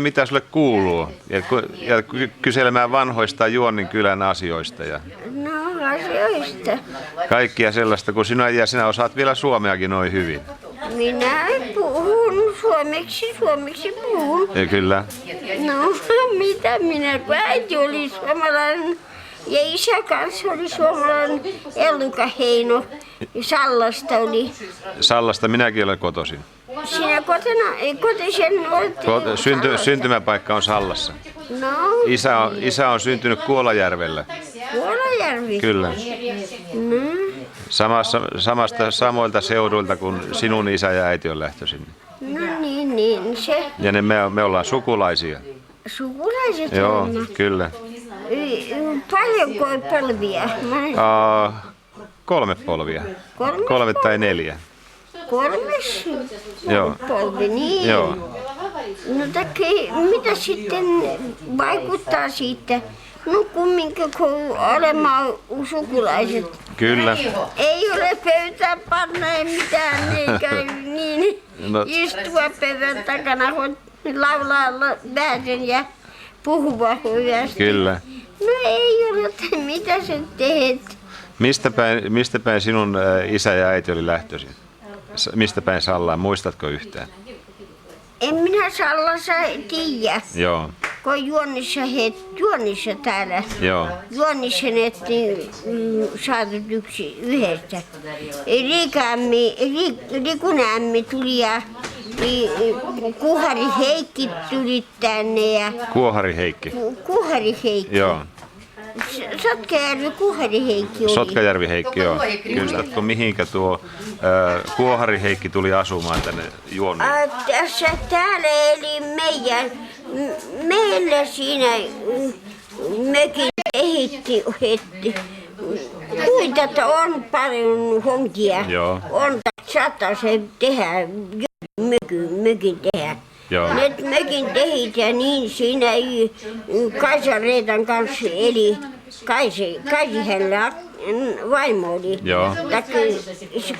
Mitä sulle kuuluu? Ja kyselemään vanhoista Juonnin kylän asioista. No asioista. Kaikkia sellaista, kun sinä osaat vielä suomeakin noin hyvin. Minä puhun suomeksi puhun. Ja kyllä. No mitä minä, kun äiti oli suomalainen ja isä kanssa oli suomalainen, Elluka Heino Sallasta oli. Sallasta minäkin olen kotoisin. Sinä kotisen olet? Syntymäpaikka on Sallassa. No. Isä on syntynyt Kuolajärvellä. Kuolajärvi? Kyllä. No. Samoilta seuduilta kuin sinun isä ja äiti on lähtöisin. No niin se. Ja me ollaan sukulaisia. Sukulaiset Joo, on. kyllä. Paljonko polvia? 3 polvia. 3 tai 4. 3 Joo. polvi, niin. Joo. No mitä sitten vaikuttaa siitä? No kumminkin kun olemme sukulaiset. Kyllä. Ei ole pöytään panna ei mitään, eikä niin istua pöydän takana, kun laulaa väärän ja puhua hyvästi. Kyllä. No ei ole, mitä sä teet? Mistä päin sinun isä ja äiti oli lähtöisin? Mistä päin Sallaan, muistatko yhtään? En minä Sallassa tiedä. Joo. Kun Juonnissa täällä. Joo. Juonnissa nettiin saatu yhdestä. Rikunen tuli ja Kuhari Heikki tuli tänne. Ja Kuohari Heikki. Kuhari Heikki. Joo. Sotkajärvi Kuhari Heikki oli. Sotkajärvi Heikki, joo. Kysytätkö mihinkä tuo Kuohari Heikki tuli asumaan tänne Juonniin? Tässä täällä eli meillä siinä mökin ehitti. Kuinka on paljon honkia. Joo. On saattaa se tehdä, mökin tehdä. Joo. Nyt mökin tehit ja niin siinä Kaisa Reetan kanssa eli Kaisi hänellä vaimo oli. Joo.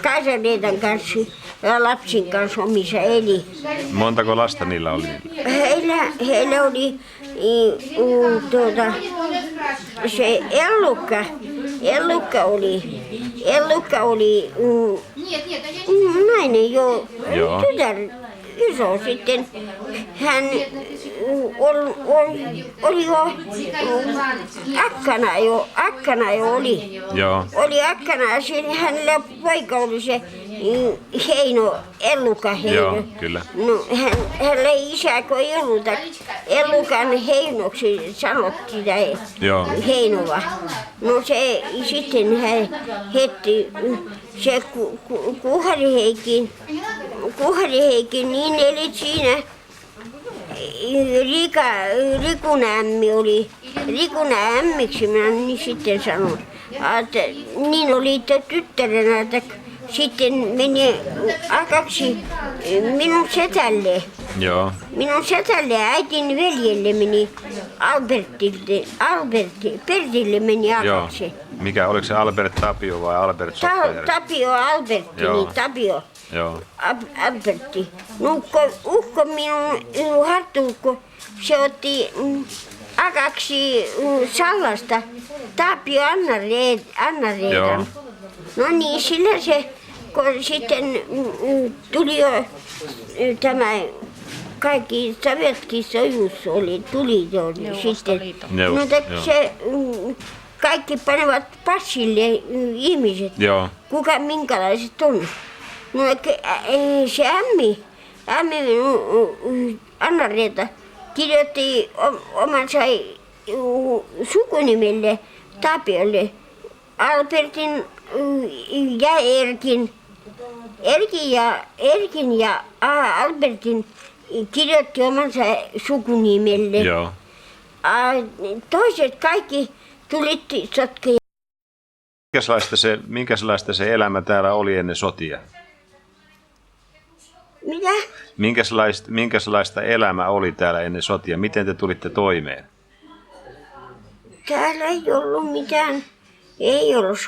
Kaisa Reetan kanssa ja lapsin kanssa omissa eli. Montako lasta niillä oli? Heillä oli se Ellukka oli nainen jo, tytär iso sitten. Hän oli jo akkana jo oli. Joo. Oli akkana ja hänellä poika oli se Heino, Ellukka Heino. Joo, kyllä. No, hänellä ei isä kun ei ollut. Ellukan Heinoksi sanottiin sitä Heinova. No se sitten hän heti se Kuhari Heikki niin eli siinä Rikunen oli. Rikunen ämmiksi minä niin sitten sanon. Että niin oli tyttärenä, että sitten meni akaksi minun setälle. Joo. Minun setälle äitin veljelle meni Pertille meni akaksi. Joo. Mikä, oliko se Albert Tapio vai Albert Sotkajärvi? Tapio Albertti, niin Tapio. Joo. Albertti. No ukko minun hartuukko, se otti akaksi Sallasta Tapio Anna-Reetan. No niin, sillä se, kun sitten tuli jo tämä kaikki Savetkin sojus tuli jo sitten. No se kaikki panevat passille ihmiset, kuka minkälaiset on. No se ämmi Anna-Reeta kirjoitti omansa sukunimelle Tapiolle Albertin ja Erkin ja Albertin kirjoitti omansa sukunimelle. Joo. Toiset kaikki tulit Sotkajärvi. Minkälaista se elämä täällä oli ennen sotia? Mitä? Minkälaista elämä oli täällä ennen sotia? Miten te tulitte toimeen? Täällä ei ollut mitään. Ei ollut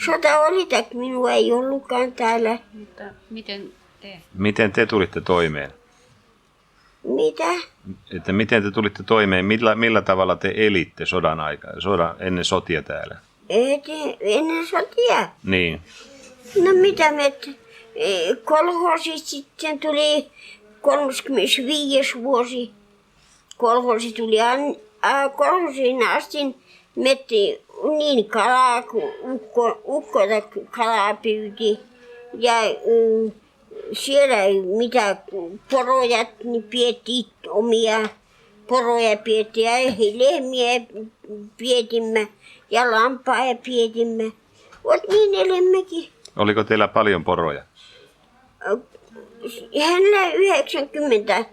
sota oli, että minua ei ollutkaan täällä. Mutta miten te? Miten te tulitte toimeen? Mitä? Että miten te tulitte toimeen, millä tavalla te elitte ennen sotia täällä? Ennen sotia? Niin. No mitä kolhoosi sitten tuli 35 vuosi. Kolhoosi tuli kolhoosiin asti metti niin kalaa, kun ukko kalaa pyyti. Ja siellä mitä poroja niin piettiin omia poroja piettiin ja lehmiä pietimme ja lampaa pietimme. Niin elimmekin. Oliko teillä paljon poroja? Hänellä 90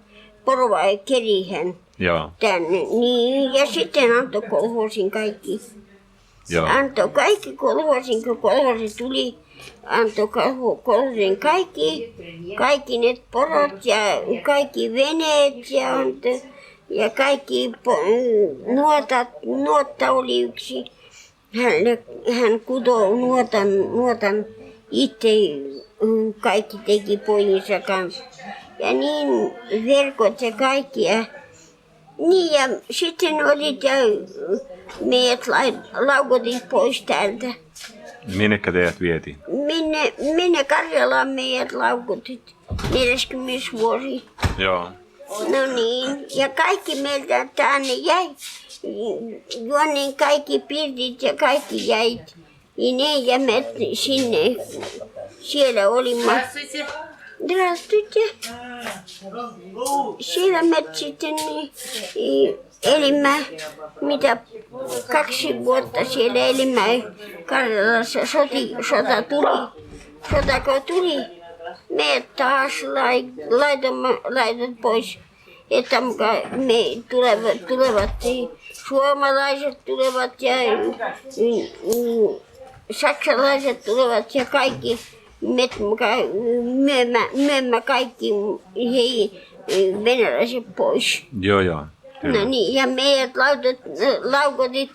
poroa keri hän tänne. Niin, ja sitten antoi kolhoosin kaikki. Joo. Antoi kaikki kolhoosin, kun kolhoosi tuli. Antoi kolhoosin kaikki ne porot ja kaikki veneet ja kaikki nuotta oli yksi. Hän kutoi nuotan itse, kaikki teki pojinsa kanssa. Ja niin verkot ja kaikki. Niin ja sitten olit ja meidät laukotit pois täältä. Minnekä teidät vietiin? Minne Karjalaan meidät laukotit 40 vuosi. Joo. No niin, ja kaikki meiltä tänne jäi. Juonin kaikki pirtit ja kaikki jäit. Niin ne ja me sinne. Siellä olimme. Здравствуйте. Siellä me sitten elimme, mitä 2 vuotta siellä elimme Karjalassa. Sota kun tuli, me taas laitat pois, että me tulevat suomalaiset tulevat ja saksalaiset tulevat ja kaikki. Me myemme kaikki venäläiset pois. Joo. Kyllä. No niin, ja meidät laukotit,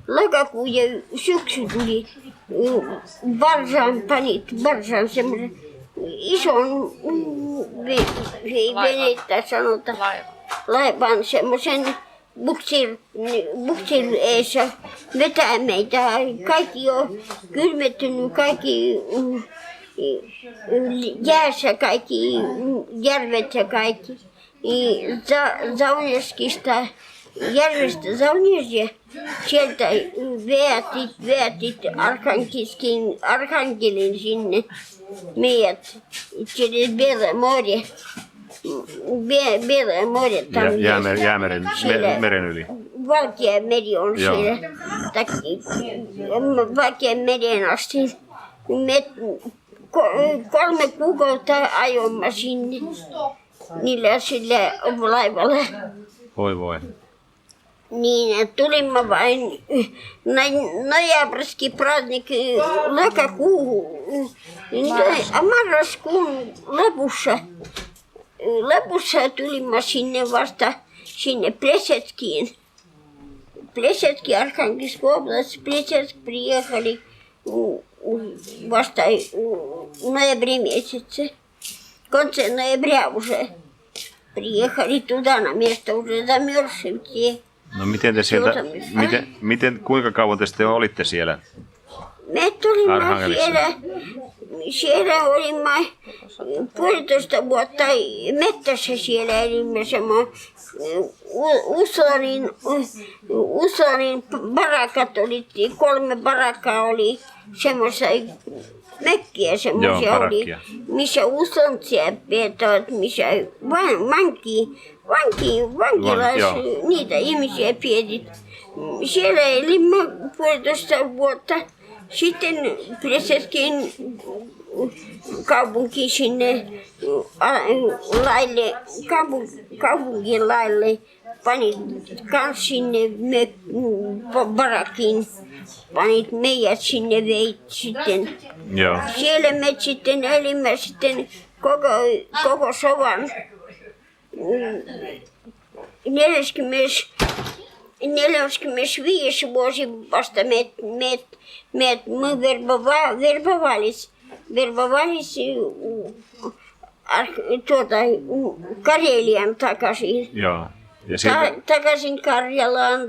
lokakuu ja syksy tuli. Varsaan semmoisen ison venettä sanotaan. Laivan semmoisen buksin eessä vetää meitä. Kaikki on kylmettynyt, kaikki jäässä, kaikki järvet ja kaikki. Zauneskista, järvestä Zaunesia, sieltä veätit Arkangelin sinne meidät. Через Белое море. Белое море там. Meren yli. Valkea meri on siellä. Valkean meren asti. Me 3 kuukautta ajoimme sinne. Sillä laivalla. Voi. Niin, tulimme vain nojabrski prazdnik lokakuuhun. Marraskuun lopussa tulimme sinne vasta sinne Plesetskiin. Plesetski, Arkhangelsk oblast, Plesetsk приехали vasta ноябре месяце. В конце ноября уже приехали туда, на место уже замерзшие все. No miten te sieltä, kuinka kauan te sitten olitte siellä? Me tulimme siellä olimme 1,5 vuotta mettässä siellä elimme Usonin barakat oli, 3 barakkaa oli semmoisia mökkiä semmoisia oli, missä usontsia pitävät, missä niitä ihmisiä pietit. Siellä elimme 1,5 vuotta. Sitten Plesetskin kaupunki sinne kaupungin laille panit kans sinne barakin. Panit meidät sinne veit sitten. Joo. Siellä me sitten elimme sitten koko sovan 45 vuosi vasta me verbavalis Karelian takaisin. Joo. Ja sieltä... Takaisin Karjalaan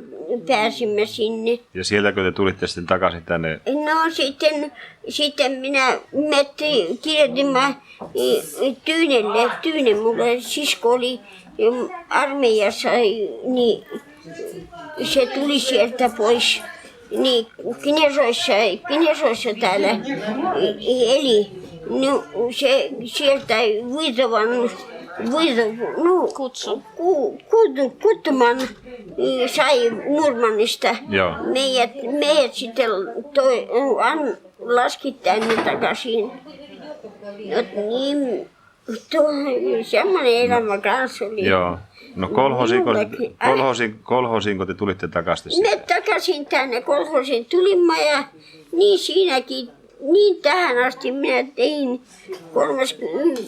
pääsimme sinne. Ja sieltäkö te tulitte sitten takaisin tänne? No sitten minä kirjoitimme Tyynelle. Tyyne, mulla sisko oli armeijassa, niin se tuli sieltä pois. Niin Kinesoissa täällä eli. No, se sieltä Kuttuman sai Murmanista. Joo. Meidät sitten laski tänne takaisin. Niin, semmoinen elämä kanssa oli. Joo. No kolhoosiinko te tulitte takaisin? Me takaisin tänne kolhoosiin tulimme ja niin siinäkin. Niin tähän asti minä tein 2000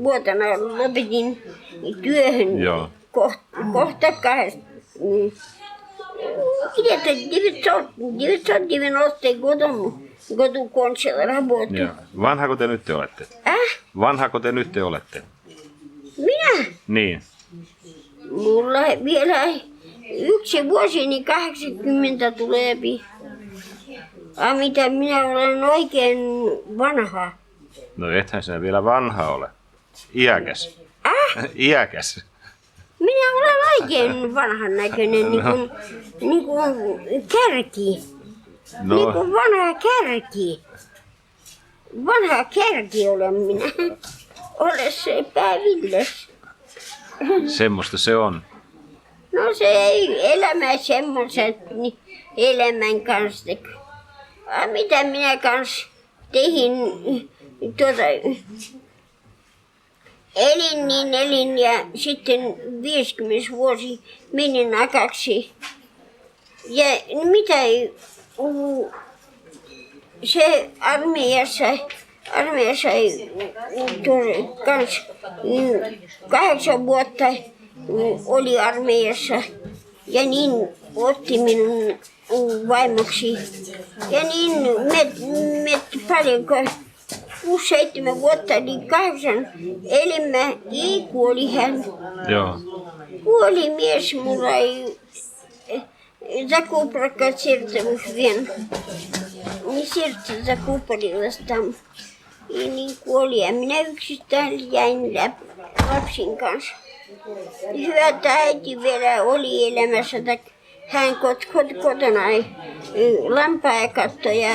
vuotena lopetin työhön. Joo. Kohta 990 godu končila работу. Vanhako te nyt olette? Vanhako te nyt olette? Minä? Niin. Mulla vielä 1 vuosi, niin 80 tulee. Mitä minä olen oikein vanha. No ethän sinä vielä vanha ole. Iäkäs. Iäkäs. Minä olen oikein vanhan näköinen, niin kuin kärki. No. Niin kuin vanha kärki. Vanha kärki olen minä. Ole se päivilles. Semmoista se on. No se ei elämä semmoiset niin elämän kanssa. Mitä minä kanssa tein, elin ja sitten 50 vuosi menin nakaksi. Ja mitä se armeijassa kans 8 vuotta oli armeijassa ja niin otti minun vaimoksi. Ja niin me paljonko 6-7 vuotta, niin 8 elimme, ei kuoli hän. Joo. Kuoli mies, mulla ei zakuprakka sirtavus vien. Niin sirttä zakupalilasta. Niin kuoli ja minä yksistään jäin lapsin kanssa. Hyvä äiti vielä oli elämässä, hän kotona lampaa kattoi ja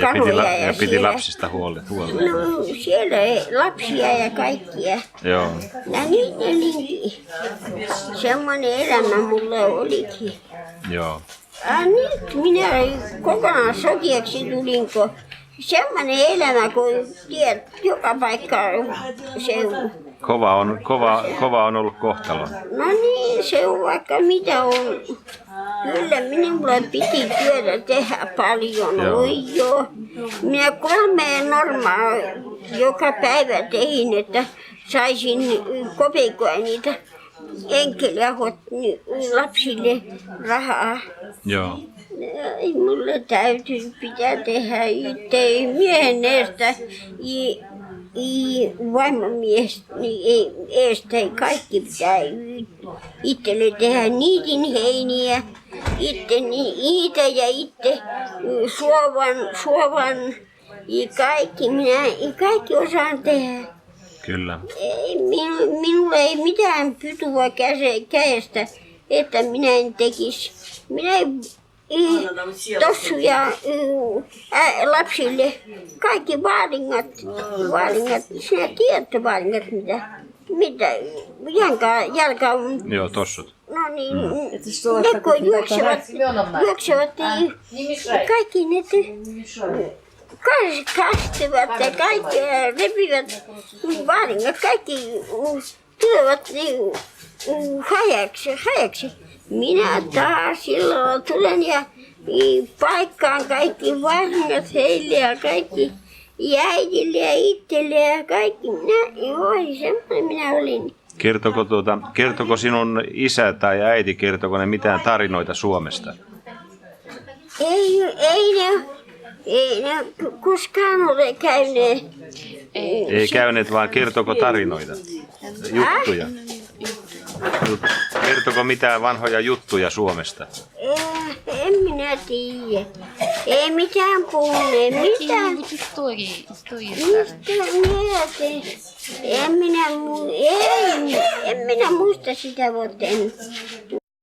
kanoja. Ja piti lapsista huolta. No siellä lapsia ja kaikkia. Joo. Ja niin semmoinen elämä mulla olikin. Joo. Nyt minä kokonaan sotiaksi tulinko. Semmoinen elämä, kun tiedät, joka paikka se on. Kova on ollut kohtalo. No niin, se on vaikka mitä on. Kyllä minulla piti työtä tehdä paljon. Oi joo. Minä 3 normaa joka päivä tein, että saisin kopeikkoja niitä enkeliä lapsille rahaa. Joo. Mulle pitää tehdä itse miehen eestä, vaimon miestä, niin eestä kaikki pitää itselle tehdä. Niitin heiniä, itse niitä ja itse suovan ja kaikki osaan tehdä. Kyllä. Minulla ei mitään pytua kädestä, että minä en tekisi. Minä tossuja lapsille, kaikki vaalingat, sinä tiedätte vaalingat mitä jalka on. Joo, tossut. No niin, ne kun juoksevat, kaikki ne kastivat ja kaikki repivät vaalingat, kaikki tulevat hajaksi. Minä taas silloin tulen ja paikkaan kaikki vanhat heille ja kaikki äidille ja itselle ja kaikki. Semmoinen minä olin. Kertoko sinun isä tai äiti, kertoko ne mitään tarinoita Suomesta? Ei ne koskaan ole käyneet. Ei käyneet, vaan kertoko tarinoita? Juttuja? Kertoko mitään vanhoja juttuja Suomesta? En minä tiedä. Ei mitään puhuneet. Mitään. En minä muista sitä vuotta.